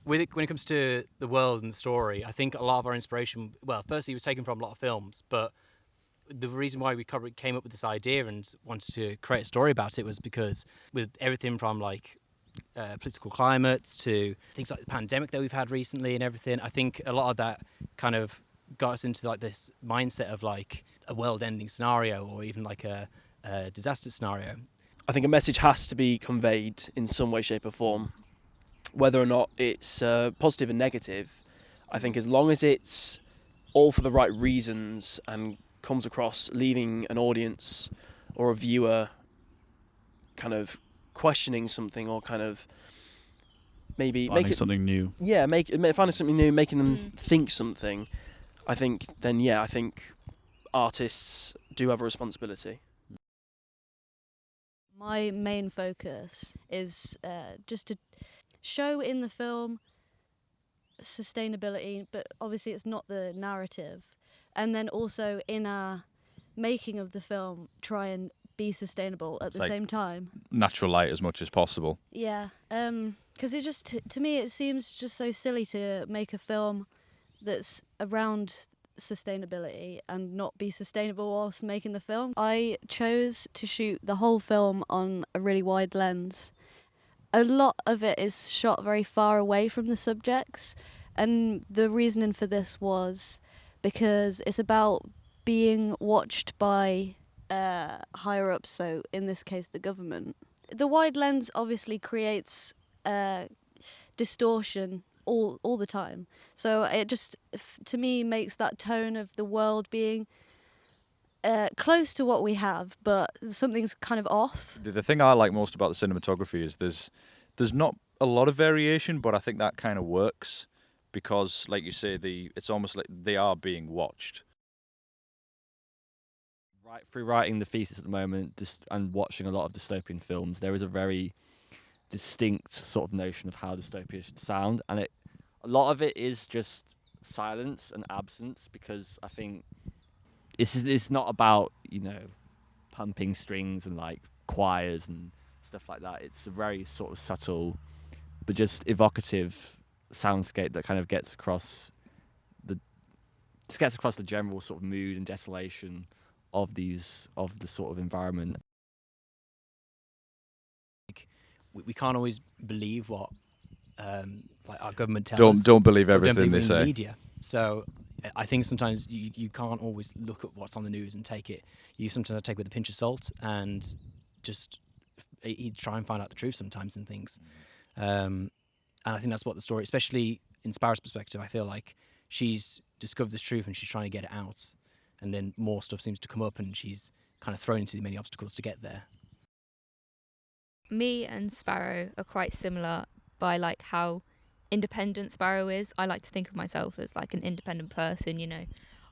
when it comes to the world and the story, I think a lot of our inspiration, well, firstly, it was taken from a lot of films, but the reason why we came up with this idea and wanted to create a story about it was because with everything from like political climates to things like the pandemic that we've had recently and everything, I think a lot of that kind of got us into like this mindset of like a world-ending scenario or even like a disaster scenario. I think a message has to be conveyed in some way, shape or form. Whether or not it's positive and negative, I think as long as it's all for the right reasons and comes across leaving an audience or a viewer kind of questioning something or kind of maybe finding something new. Yeah, finding something new, making them think something. I think artists do have a responsibility. My main focus is just to show in the film sustainability, but obviously it's not the narrative. And then also in our making of the film, try and be sustainable at the same time. Natural light as much as possible. Yeah, because it just, to me, it seems just so silly to make a film that's around sustainability and not be sustainable whilst making the film. I chose to shoot the whole film on a really wide lens. A lot of it is shot very far away from the subjects, and the reasoning for this was because it's about being watched by higher ups, so in this case the government. The wide lens obviously creates distortion all the time, so it just to me makes that tone of the world being close to what we have, but something's kind of off. The thing I like most about the cinematography is there's not a lot of variation, but I think that kind of works because, like you say, it's almost like they are being watched. Right, through writing the thesis at the moment and watching a lot of dystopian films, there is a very distinct sort of notion of how dystopia should sound, and a lot of it is just silence and absence, because I think it's not about, pumping strings and like choirs and stuff like that. It's a very sort of subtle but just evocative soundscape that kind of gets across the general sort of mood and desolation of the sort of environment. We can't always believe what like our government tells us. Don't believe everything they say. The media. So I think sometimes you can't always look at what's on the news and take it. You sometimes take it with a pinch of salt and just try and find out the truth sometimes in things. And I think that's what the story, especially in Sparrow's perspective, I feel like she's discovered this truth and she's trying to get it out. And then more stuff seems to come up and she's kind of thrown into many obstacles to get there. Me and Sparrow are quite similar by like how independent Sparrow is. I like to think of myself as like an independent person,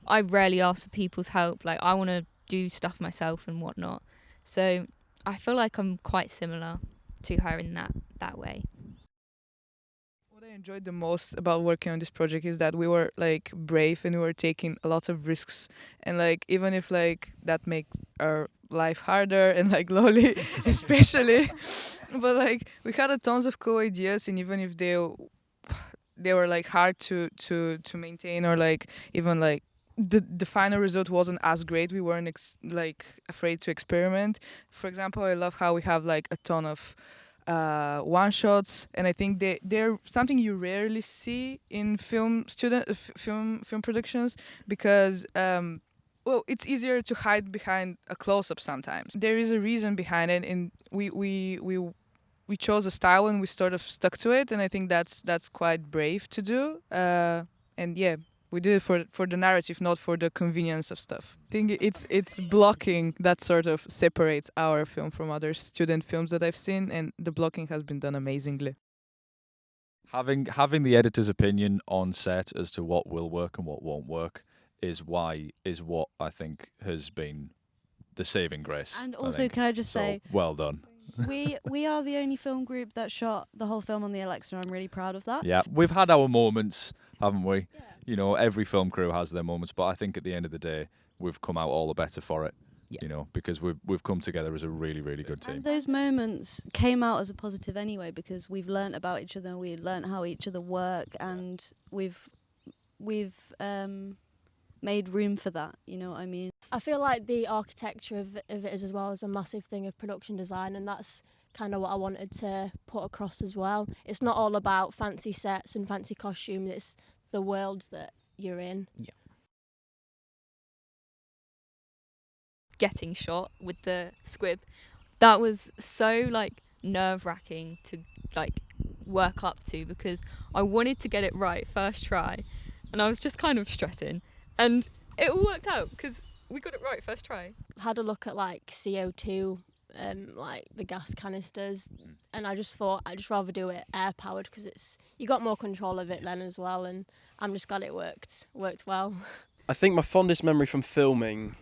I rarely ask for people's help. Like, I want to do stuff myself and whatnot. So I feel like I'm quite similar to her in that way. What I enjoyed the most about working on this project is that we were like brave and we were taking a lot of risks, and like even if like that makes our life harder and like lolly especially, but like we had a tons of cool ideas, and even if they were like hard to maintain, or like even like the final result wasn't as great, we weren't like afraid to experiment. For example, I love how we have like a ton of one shots, and I think they're something you rarely see in film productions, because it's easier to hide behind a close-up sometimes. There is a reason behind it, and we chose a style and we sort of stuck to it, and I think that's quite brave to do. And yeah, we did it for the narrative, not for the convenience of stuff. I think it's blocking that sort of separates our film from other student films that I've seen, and the blocking has been done amazingly. Having the editor's opinion on set as to what will work and what won't work is what I think has been the saving grace. And also, can I just say, well done. we are the only film group that shot the whole film on the Alexa. I'm really proud of that. Yeah, we've had our moments, haven't we? Yeah. Every film crew has their moments, but I think at the end of the day, we've come out all the better for it. Yeah. You know, because we've come together as a really, really good team. And those moments came out as a positive anyway, because we've learnt about each other, we learnt how each other work, and we've made room for that. You know what I mean? I feel like the architecture of it is as well as a massive thing of production design, and that's kind of what I wanted to put across as well. It's not all about fancy sets and fancy costumes, it's the world that you're in. Yeah. Getting shot with the squib, that was so like nerve-wracking to like work up to, because I wanted to get it right first try, and I was just kind of stressing, and it all worked out because we got it right first try. Had a look at like CO2, like the gas canisters, and I just thought I'd just rather do it air powered, because you got more control of it then as well, and I'm just glad it worked well. I think my fondest memory from filming,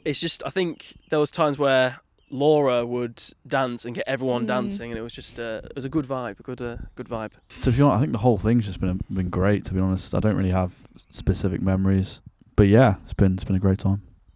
it's just, I think there was times where Laura would dance and get everyone dancing, and it was just it was a good vibe, good vibe. To be honest, I think the whole thing's just been great. To be honest, I don't really have specific memories, but yeah, it's been a great time.